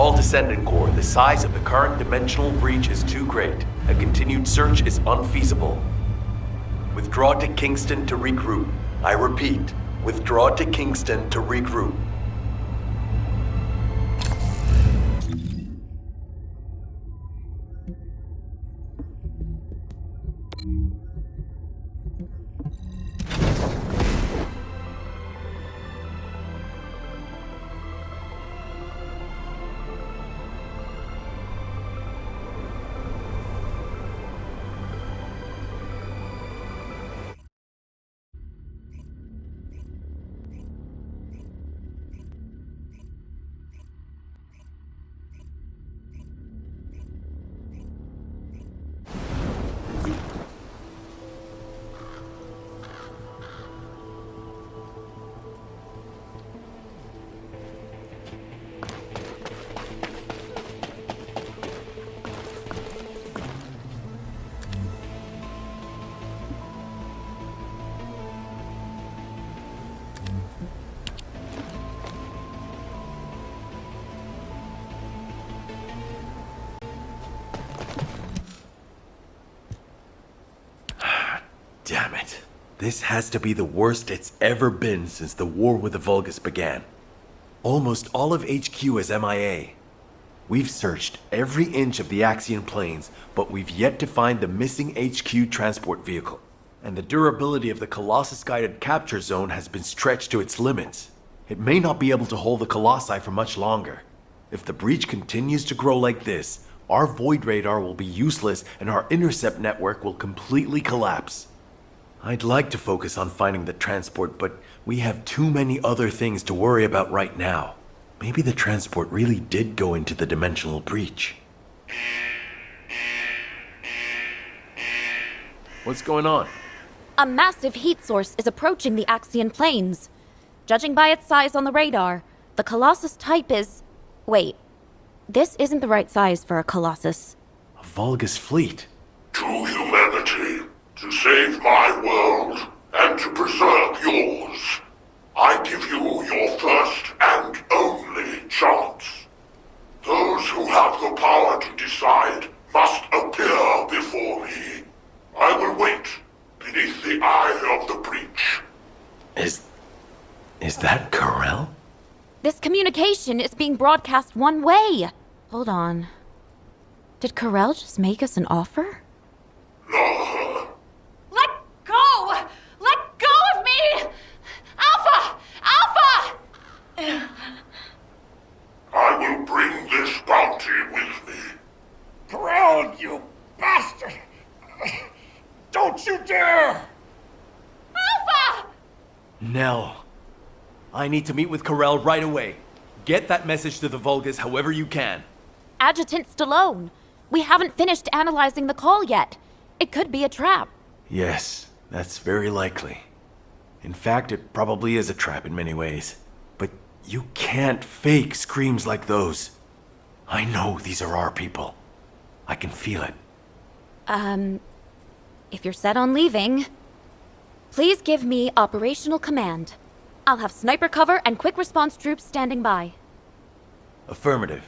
all Descendant Corps, the size of the current dimensional breach is too great. A continued search is unfeasible. Withdraw to Kingston to regroup. I repeat, withdraw to Kingston to regroup. Damn it. This has to be the worst it's ever been since the war with the Vulgus began. Almost all of HQ is MIA. We've searched every inch of the Axian plains, but we've yet to find the missing HQ transport vehicle. And the durability of the Colossus-guided capture zone has been stretched to its limits. It may not be able to hold the Colossi for much longer. If the breach continues to grow like this, our Void Radar will be useless and our intercept network will completely collapse. I'd like to focus on finding the transport, but we have too many other things to worry about right now. Maybe the transport really did go into the dimensional breach. What's going on? A massive heat source is approaching the Axian plains. Judging by its size on the radar, the Colossus type is... Wait, this isn't the right size for a Colossus. A Vulgus fleet. To humanity, to save my world, and to preserve yours, I give you your first and only chance. Those who have the power to decide must appear before me. I will wait beneath the eye of the breach. Is that Corel? This communication is being broadcast one way. Hold on. Did Corel just make us an offer? No. Let go! Let go of me! Alpha! Alpha! I will bring this bounty with me. Corel, you bastard! Don't you dare! Alpha! Nell. I need to meet with Corel right away. Get that message to the Vulgus however you can. Adjutant Stallone, we haven't finished analyzing the call yet. It could be a trap. Yes, that's very likely. In fact, it probably is a trap in many ways. But you can't fake screams like those. I know these are our people. I can feel it. If you're set on leaving, please give me operational command. I'll have sniper cover and quick response troops standing by. Affirmative.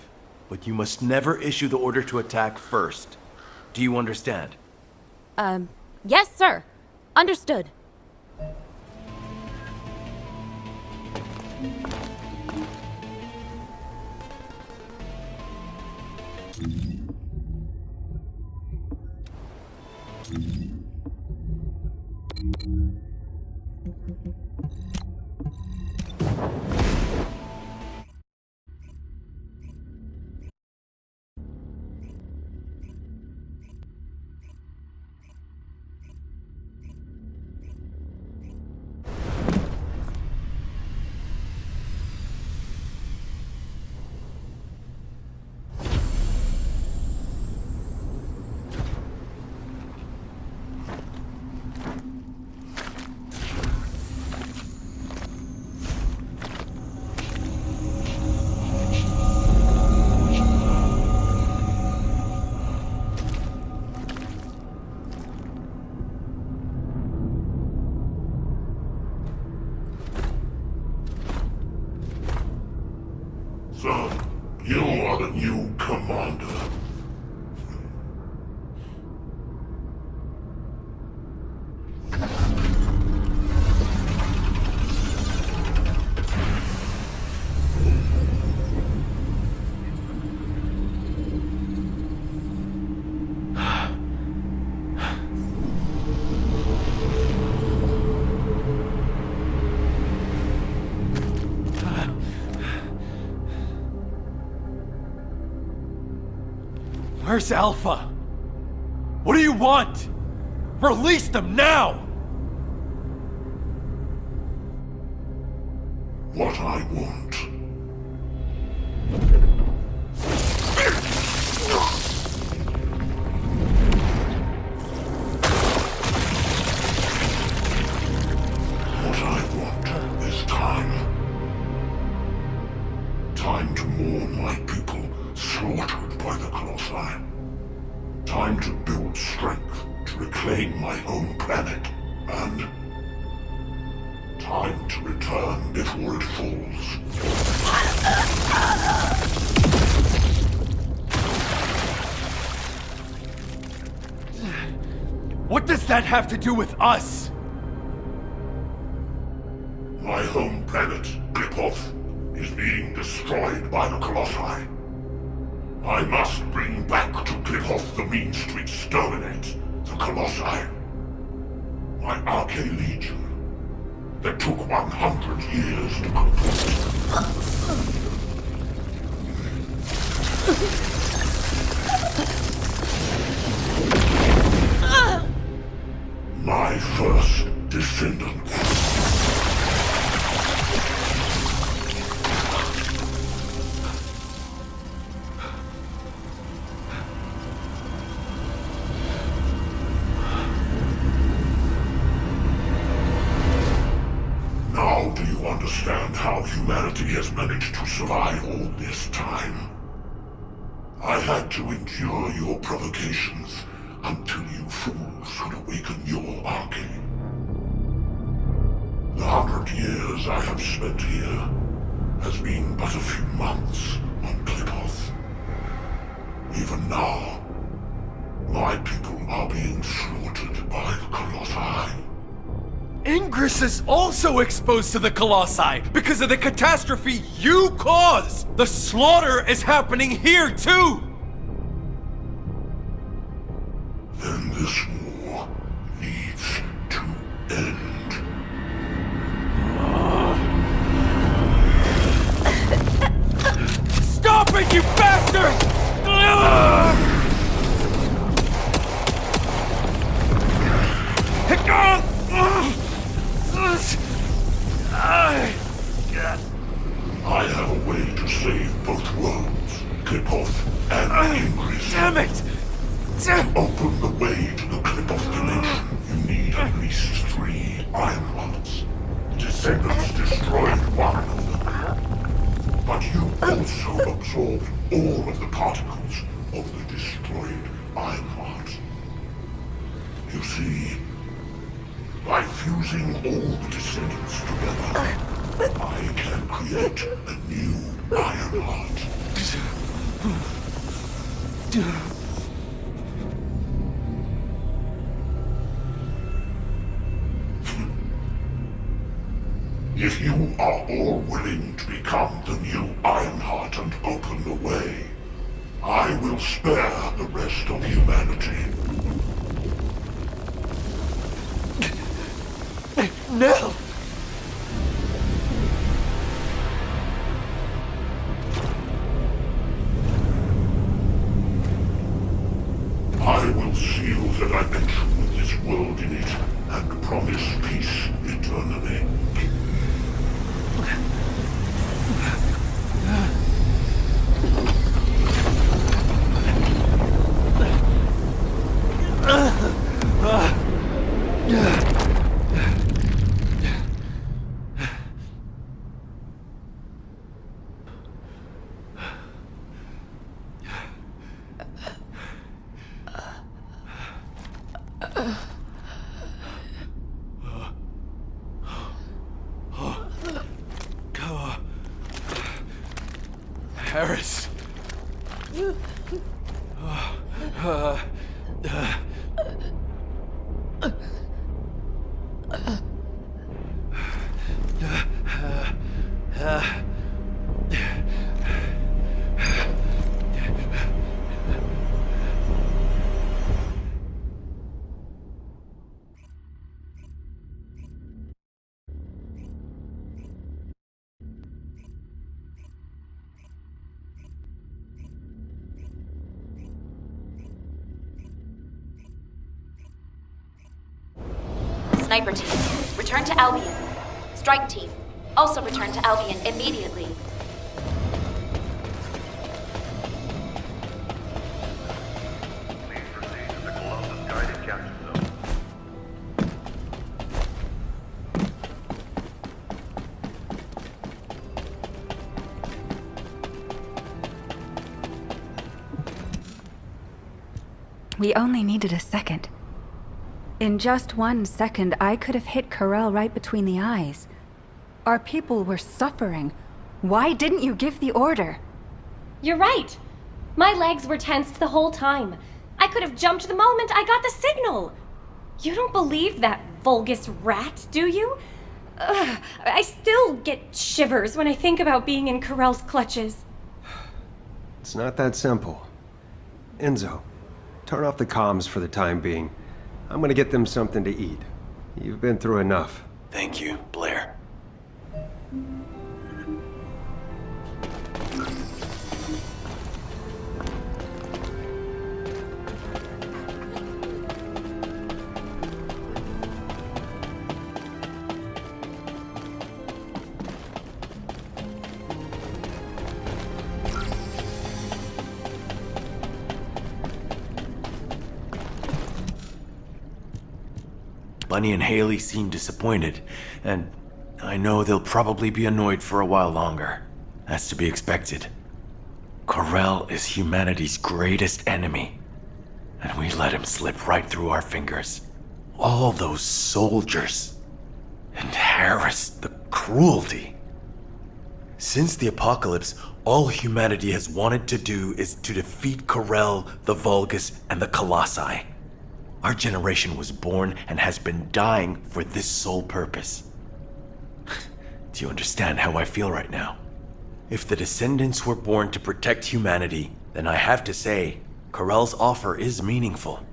But you must never issue the order to attack first. Do you understand? Yes, sir. Understood. So, you are the new commander. Where's Alpha? What do you want? Release them now! What I want. What I want is time. Time to mourn my people slaughtered by the Colossi. Time to build strength to reclaim my home planet. And time to return before it falls. What does that have to do with us? My home planet, Klipoth, is being destroyed by the Colossi. I must bring back to Klipoth the means to exterminate the Colossi. My Arche Legion, that took 100 years to complete. My First Descendant. Now do you understand how humanity has managed to survive all this time? I had to endure your provocations until you fools could awaken your Arche. The 100 years I have spent here has been but a few months on Klipoth. Even now, my people are being slaughtered by the Colossi. Ingress is also exposed to the Colossi because of the catastrophe you caused! The slaughter is happening here too! Then this war needs to end. Stop it, you bastard! I have a way to save both worlds, Klipoth and Ingress. Damn it! To open the way to the Klipoth dimension, you need at least 3 Iron Hearts. The Descendants destroyed one of them. But you also absorbed all of the particles of the destroyed Iron Heart. You see, by fusing all the Descendants together, I can create a new Iron Heart. If you are all willing to become the new Ironheart and open the way, I will spare the rest of humanity. Nell! I will seal the dimension with this world in it and promise peace eternally. Harris, Sniper team, return to Albion. Strike team, also return to Albion immediately. Please proceed to the Colossus guided capture zone. We only needed a second. In just 1 second, I could have hit Corell right between the eyes. Our people were suffering. Why didn't you give the order? You're right. My legs were tensed the whole time. I could have jumped the moment I got the signal. You don't believe that vulgus rat, do you? Ugh, I still get shivers when I think about being in Corell's clutches. It's not that simple. Enzo, turn off the comms for the time being. I'm gonna get them something to eat. You've been through enough. Thank you, Blair. Bunny and Haley seem disappointed, and I know they'll probably be annoyed for a while longer. That's to be expected. Corell is humanity's greatest enemy, and we let him slip right through our fingers. All those soldiers. And Harris, the cruelty. Since the apocalypse, all humanity has wanted to do is to defeat Corell, the Vulgus, and the Colossi. Our generation was born and has been dying for this sole purpose. Do you understand how I feel right now? If the Descendants were born to protect humanity, then I have to say, Corell's offer is meaningful.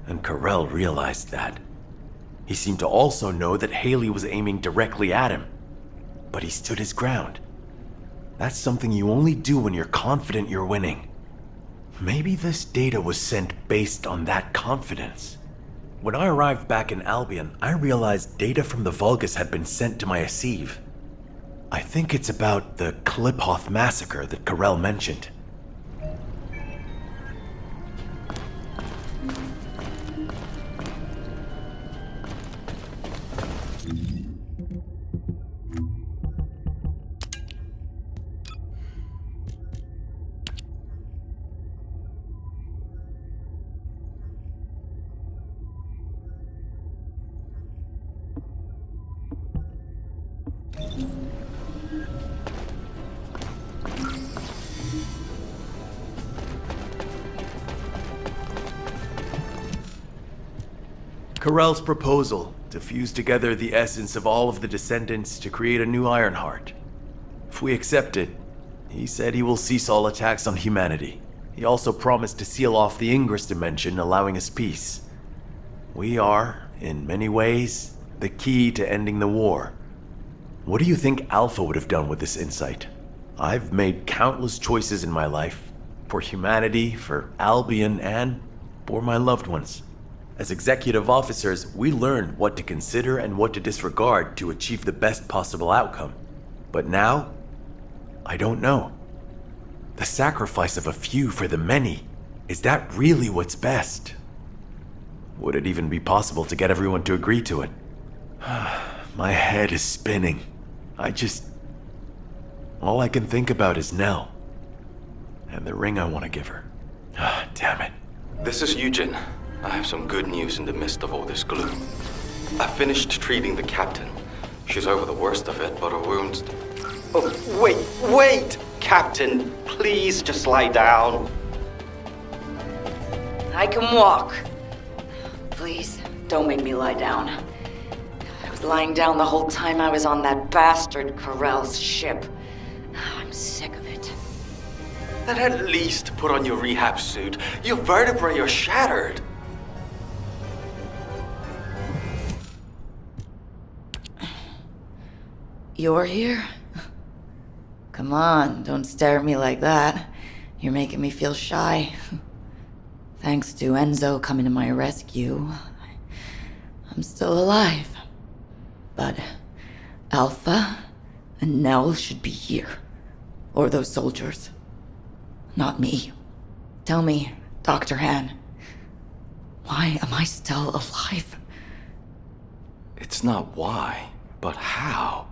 And Corell realized that. He seemed to also know that Haley was aiming directly at him. But he stood his ground. That's something you only do when you're confident you're winning. Maybe this data was sent based on that confidence. When I arrived back in Albion, I realized data from the Vulgus had been sent to my Asive. I think it's about the Kliphoth massacre that Corell mentioned. Corell's proposal to fuse together the essence of all of the Descendants to create a new Ironheart. If we accept it, he said he will cease all attacks on humanity. He also promised to seal off the Ingress dimension, allowing us peace. We are, in many ways, the key to ending the war. What do you think Alpha would have done with this insight? I've made countless choices in my life. For humanity, for Albion, and for my loved ones. As executive officers, we learned what to consider and what to disregard to achieve the best possible outcome. But now, I don't know. The sacrifice of a few for the many, is that really what's best? Would it even be possible to get everyone to agree to it? My head is spinning. All I can think about is Nell. And the ring I want to give her. Damn it. This is Eugen. I have some good news in the midst of all this gloom. I finished treating the captain. She's over the worst of it, but her wounds... Oh, wait! Captain, please just lie down. I can walk. Please, don't make me lie down. I was lying down the whole time I was on that bastard Corell's ship. I'm sick of it. Then at least put on your rehab suit. Your vertebrae are shattered. You're here? Come on, don't stare at me like that. You're making me feel shy. Thanks to Enzo coming to my rescue, I'm still alive. But Alpha and Nell should be here. Or those soldiers. Not me. Tell me, Dr. Han, why am I still alive? It's not why, but how.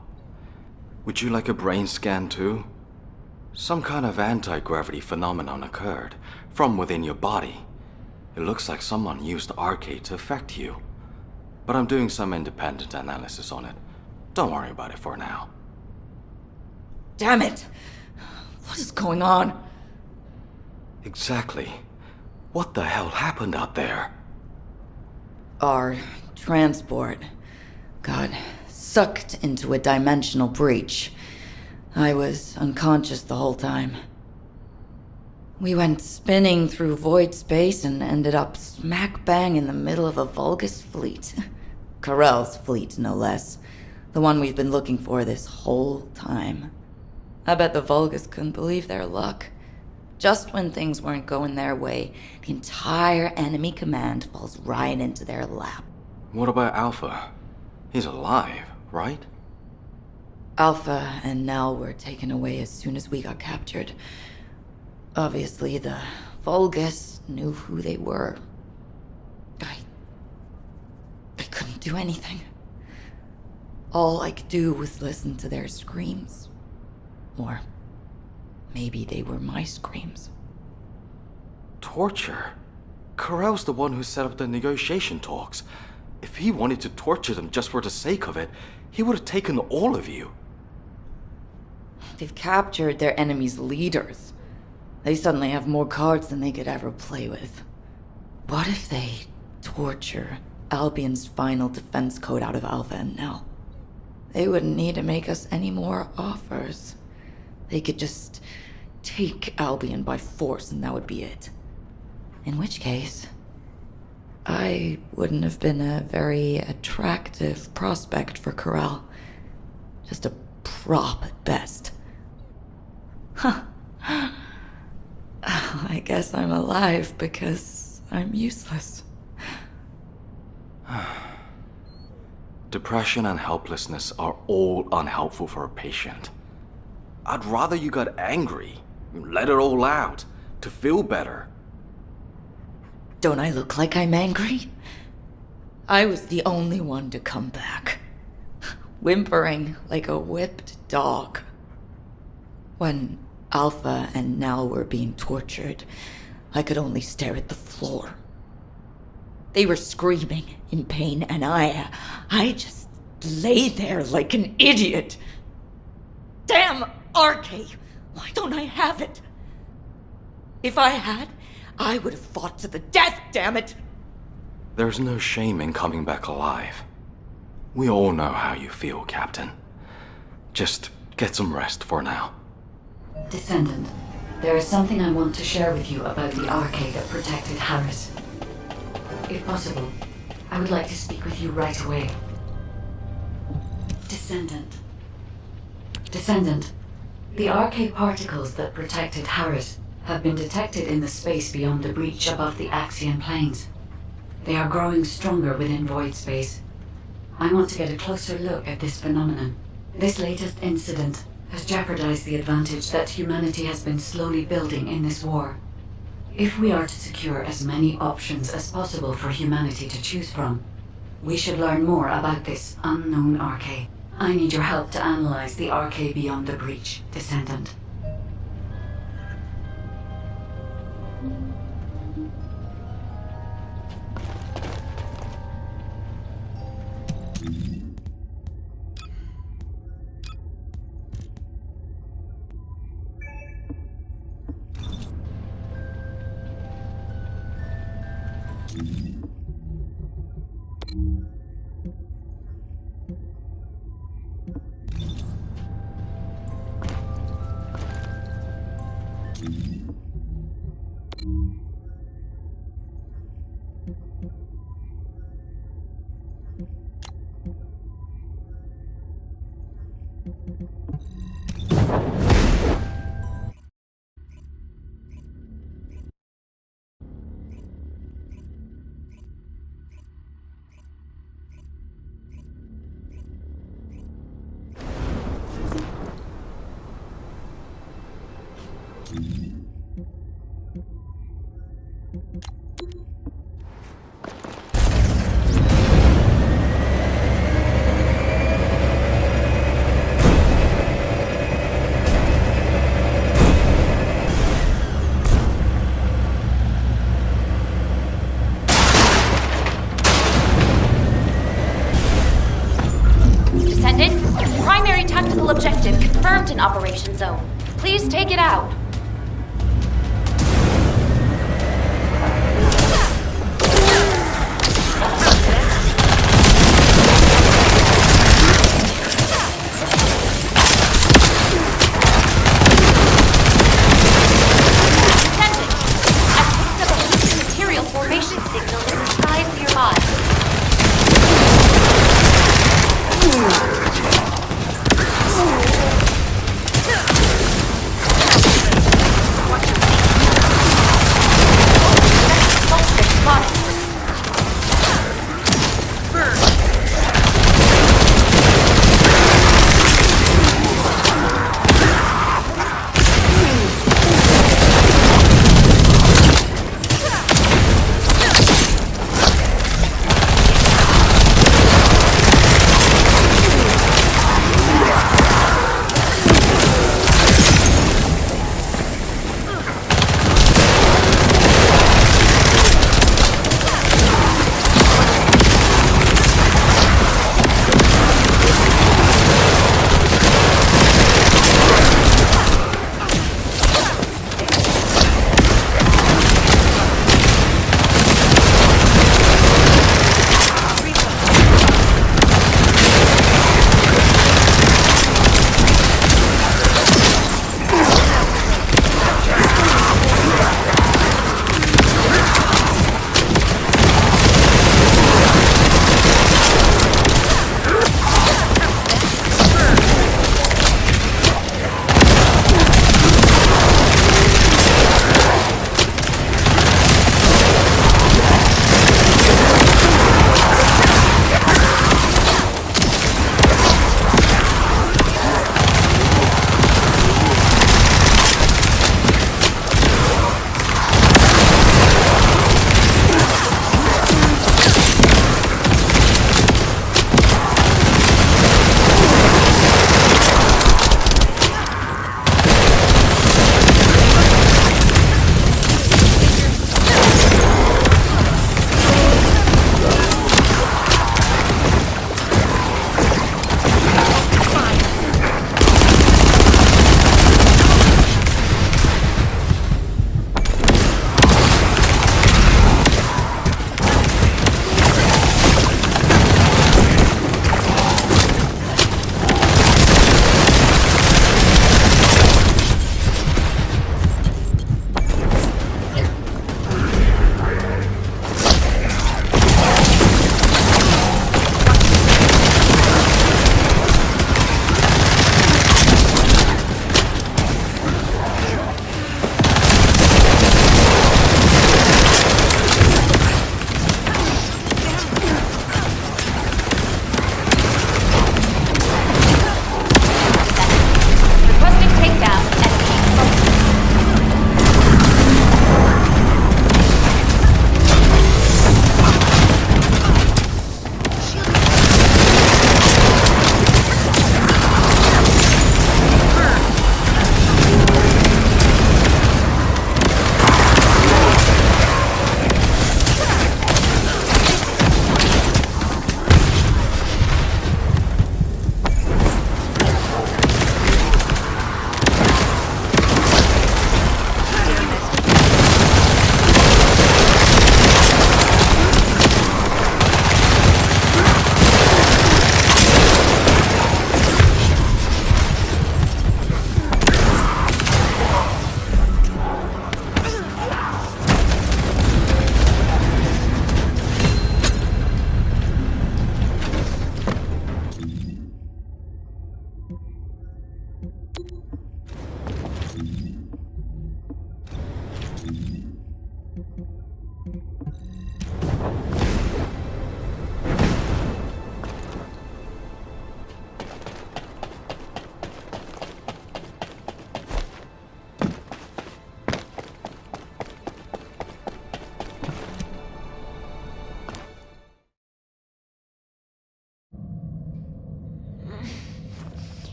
Would you like a brain scan too? Some kind of anti-gravity phenomenon occurred from within your body. It looks like someone used Arcade to affect you. But I'm doing some independent analysis on it. Don't worry about it for now. Damn it! What is going on? Exactly. What the hell happened out there? Our transport got sucked into a dimensional breach. I was unconscious the whole time. We went spinning through void space and ended up smack bang in the middle of a Vulgus fleet. Corell's fleet, no less. The one we've been looking for this whole time. I bet the Vulgus couldn't believe their luck. Just when things weren't going their way, the entire enemy command falls right into their lap. What about Alpha? He's alive, right? Alpha and Nell were taken away as soon as we got captured. Obviously, the Vulgus knew who they were. I couldn't do anything. All I could do was listen to their screams. Or maybe they were my screams. Torture? Corell's the one who set up the negotiation talks. If he wanted to torture them just for the sake of it, he would have taken all of you. They've captured their enemy's leaders. They suddenly have more cards than they could ever play with. What if they torture Albion's final defense code out of Alpha and Nell? They wouldn't need to make us any more offers. They could just take Albion by force and that would be it. In which case, I wouldn't have been a very attractive prospect for Corell. Just a prop at best. Huh. I guess I'm alive because I'm useless. Depression and helplessness are all unhelpful for a patient. I'd rather you got angry, let it all out, to feel better. Don't I look like I'm angry? I was the only one to come back, whimpering like a whipped dog. When Alpha and Nell were being tortured, I could only stare at the floor. They were screaming in pain, and I just lay there like an idiot. Damn Arcade! Why don't I have it? If I had, I would have fought to the death, damn it! There's no shame in coming back alive. We all know how you feel, Captain. Just get some rest for now. Descendant, there is something I want to share with you about the arcade that protected Harris. If possible, I would like to speak with you right away. Descendant. Descendant, the arcade particles that protected Harris have been detected in the space beyond the breach above the Axian plains. They are growing stronger within void space. I want to get a closer look at this phenomenon. This latest incident has jeopardized the advantage that humanity has been slowly building in this war. If we are to secure as many options as possible for humanity to choose from, we should learn more about this unknown arcade. I need your help to analyze the arcade beyond the breach, Descendant.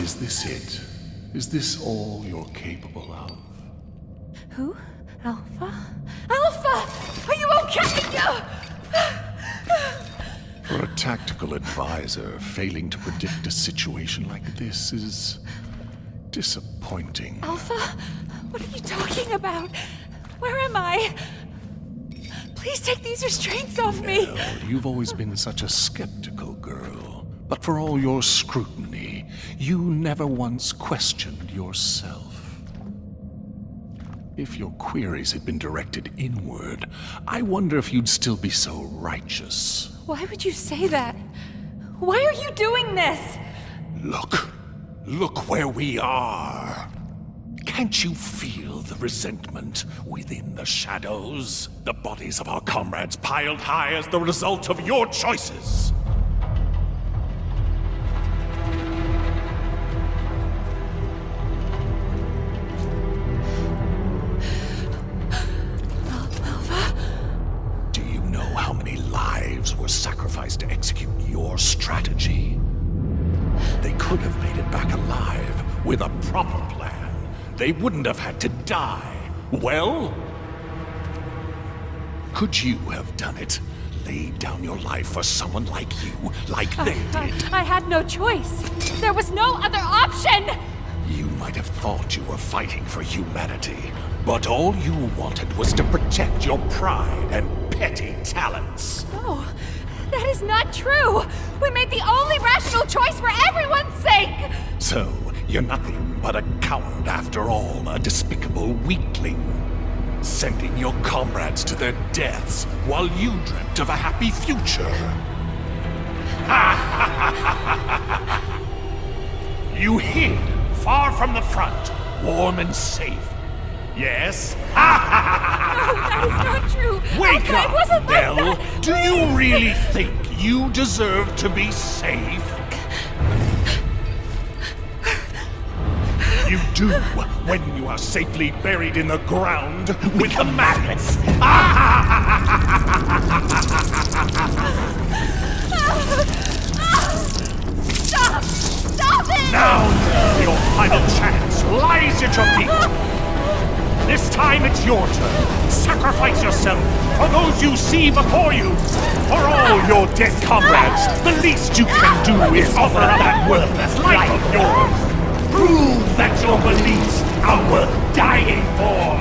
Is this it? Is this all you're capable of? Who? Alpha? Alpha! Are you okay? For a tactical advisor, failing to predict a situation like this is disappointing. Alpha? What are you talking about? Where am I? Please take these restraints off me! Nell, you've always been such a skeptical girl. But for all your scrutiny, you never once questioned yourself. If your queries had been directed inward, I wonder if you'd still be so righteous. Why would you say that? Why are you doing this? Look where we are. Can't you feel the resentment within the shadows? The bodies of our comrades piled high as the result of your choices. Do you know how many lives were sacrificed to execute your strategy? They could have made it back alive with a proper plan. They wouldn't have had to die. Well, could you have done it? Laid down your life for someone like you, like they did? I had no choice. There was no other option! You might have thought you were fighting for humanity, but all you wanted was to protect your pride and petty talents. No, that is not true! We made the only rational choice for everyone's sake! So, you're nothing but a coward after all, a despicable weakling. Sending your comrades to their deaths while you dreamt of a happy future. You hid far from the front, warm and safe. Yes? No, that is not true! Wake Alpha, up, it wasn't like Nell! that. Do you really think you deserve to be safe? You do when you are safely buried in the ground with the maggots. Stop! Stop it! Now, your final chance lies at your feet. This time it's your turn. Sacrifice yourself for those you see before you. For all your dead comrades, the least you can do is offer up that worthless life of yours. Prove that your beliefs are worth dying for!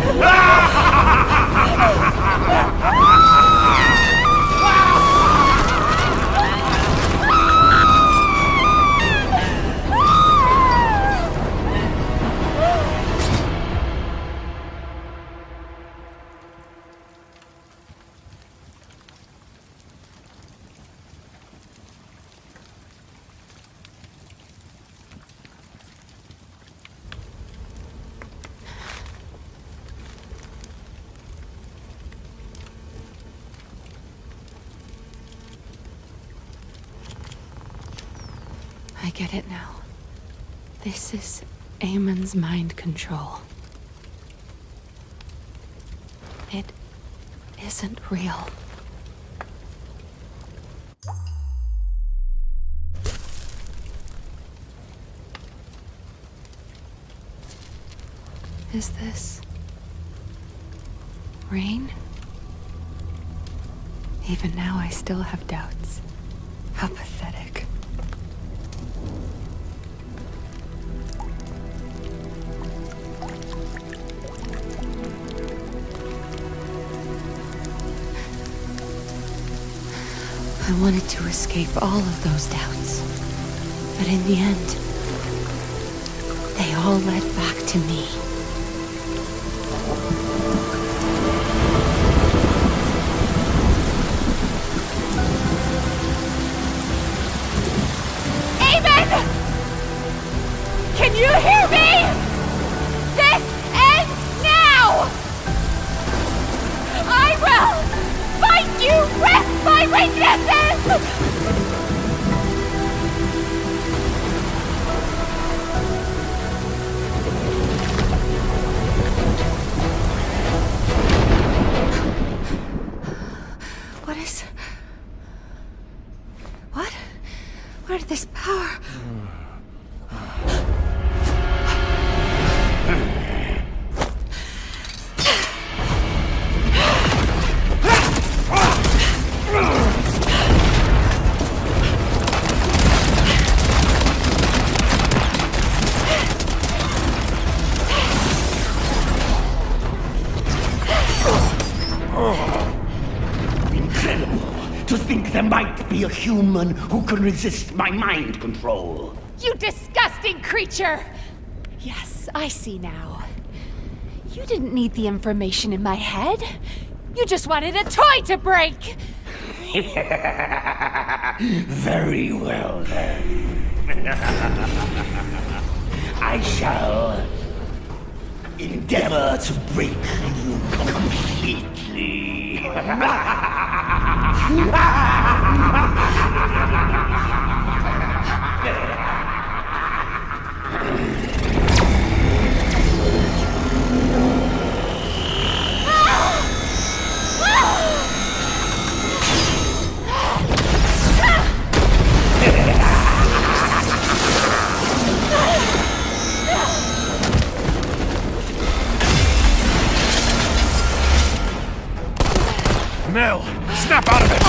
I get it now. This is AMON'S mind control. It isn't real. Is this rain? Even now I still have doubts. How pathetic. I wanted to escape all of those doubts. But in the end, they all led back to me. Amen! Can you hear me? This ends now! I will fight you with my weaknesses! Where did this power... To think there might be a human who can resist my mind control. You disgusting creature! Yes, I see now. You didn't need the information in my head. You just wanted a toy to break! Very well, then. I shall endeavor to break you completely. Nell, snap out of it!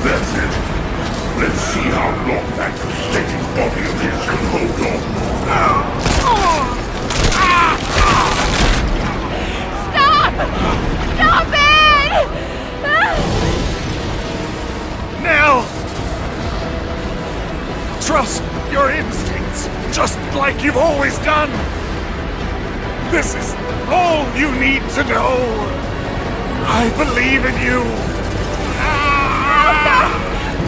That's it. Let's see how long that pathetic body of his can hold on. Stop! Stop it! Nell! Trust your instincts, just like you've always done. This is all you need to know. I believe in you.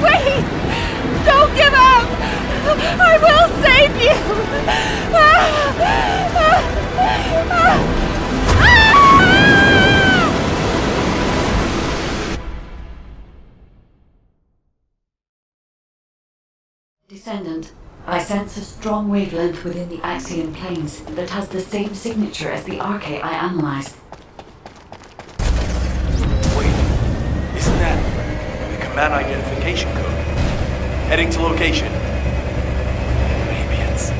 Wait! Don't give up! I will save you! Descendant, I sense a strong wavelength within the Axian planes that has the same signature as the Arche I analyzed. Wait, isn't that the command identification code? Heading to location. Maybe it's...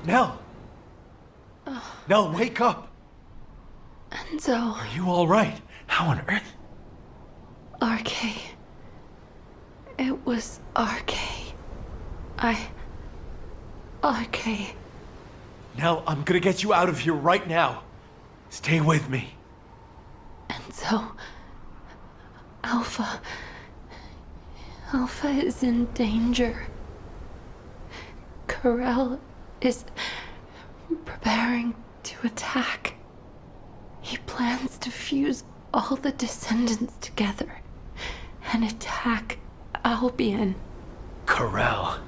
Nell! Nell, wake up! Enzo. Are you alright? How on earth? Arche. It was Arche. Arche. Nell, I'm gonna get you out of here right now. Stay with me. Enzo. Alpha. Alpha is in danger. Corel is preparing to attack. He plans to fuse all the descendants together and attack Albion. Corel,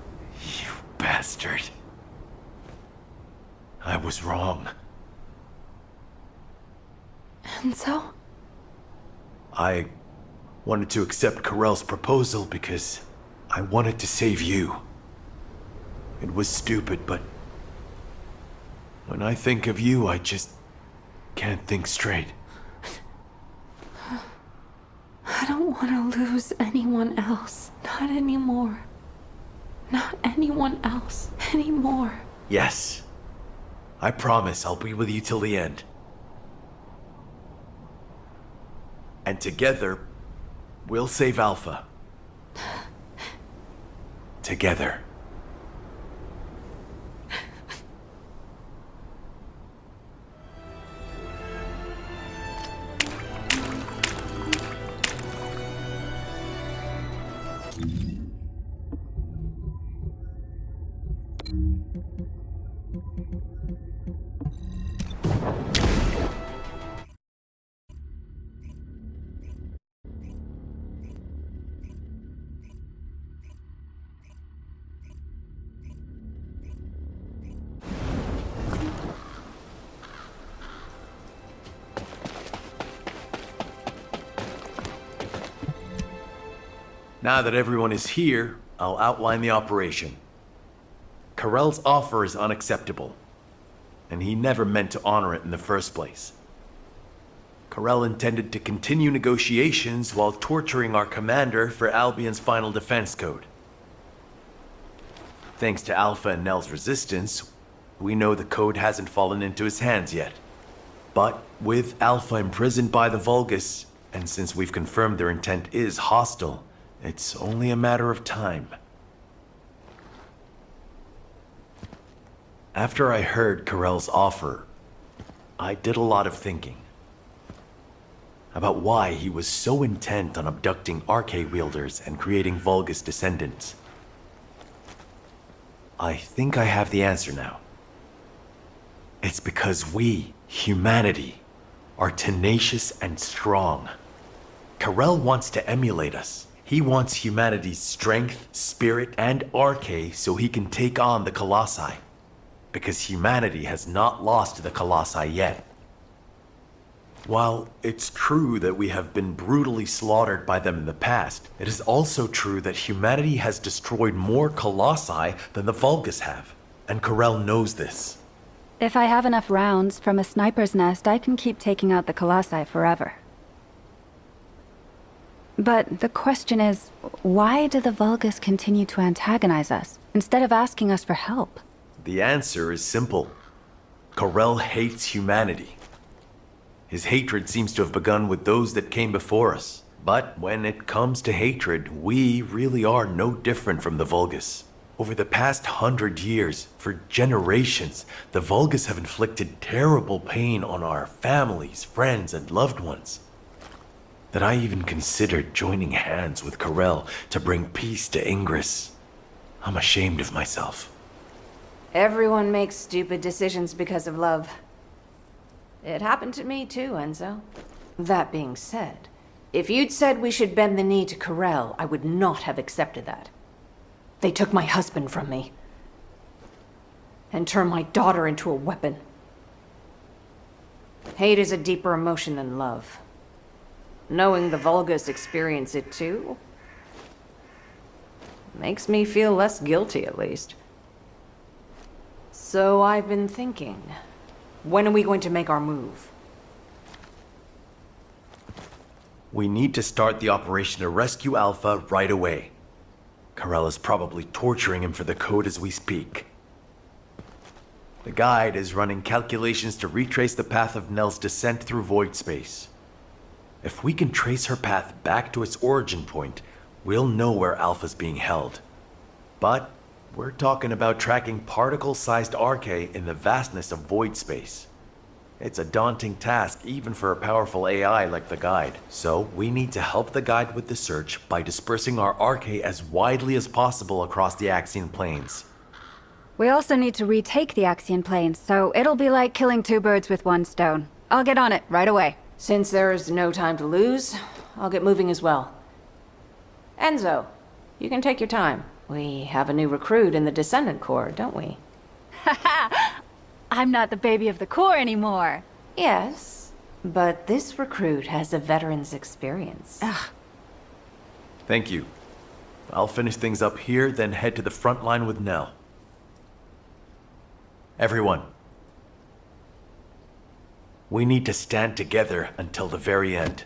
you bastard. I was wrong. Enzo? I wanted to accept Corel's proposal because I wanted to save you. It was stupid, but when I think of you, I just can't think straight. I don't want to lose anyone else. Not anymore. Not anyone else anymore. Yes. I promise I'll be with you till the end. And together, we'll save Alpha. Together. Now that everyone is here, I'll outline the operation. Karel's offer is unacceptable, and he never meant to honor it in the first place. Karel intended to continue negotiations while torturing our commander for Albion's final defense code. Thanks to Alpha and Nell's resistance, we know the code hasn't fallen into his hands yet. But with Alpha imprisoned by the Vulgus, and since we've confirmed their intent is hostile, it's only a matter of time. After I heard Karel's offer, I did a lot of thinking about why he was so intent on abducting Arche wielders and creating Vulgus descendants. I think I have the answer now. It's because we, humanity, are tenacious and strong. Karel wants to emulate us. He wants humanity's strength, spirit, and Arche so he can take on the Colossi. Because humanity has not lost to the Colossi yet. While it's true that we have been brutally slaughtered by them in the past, it is also true that humanity has destroyed more Colossi than the Vulgus have. And Karel knows this. If I have enough rounds from a sniper's nest, I can keep taking out the Colossi forever. But the question is, why do the Vulgus continue to antagonize us, instead of asking us for help? The answer is simple. Karel hates humanity. His hatred seems to have begun with those that came before us. But when it comes to hatred, we really are no different from the Vulgus. Over the past 100 years, for generations, the Vulgus have inflicted terrible pain on our families, friends, and loved ones. That I even considered joining hands with Karel to bring peace to Ingress. I'm ashamed of myself. Everyone makes stupid decisions because of love. It happened to me too, Enzo. That being said, if you'd said we should bend the knee to Karel, I would not have accepted that. They took my husband from me. And turned my daughter into a weapon. Hate is a deeper emotion than love. Knowing the Vulgus experience it too makes me feel less guilty, at least. So I've been thinking, when are we going to make our move? We need to start the operation to rescue Alpha right away. Karel is probably torturing him for the code as we speak. The guide is running calculations to retrace the path of Nell's descent through void space. If we can trace her path back to its origin point, we'll know where Alpha's being held. But we're talking about tracking particle-sized Arche in the vastness of void space. It's a daunting task even for a powerful AI like the guide. So we need to help the guide with the search by dispersing our Arche as widely as possible across the Axian plains. We also need to retake the Axian plains, so it'll be like killing two birds with one stone. I'll get on it right away. Since there is no time to lose, I'll get moving as well. Enzo, you can take your time. We have a new recruit in the Descendant Corps, don't we? Haha! I'm not the baby of the Corps anymore. Yes, but this recruit has a veteran's experience. Ugh. Thank you. I'll finish things up here, then head to the front line with Nell. Everyone. We need to stand together until the very end.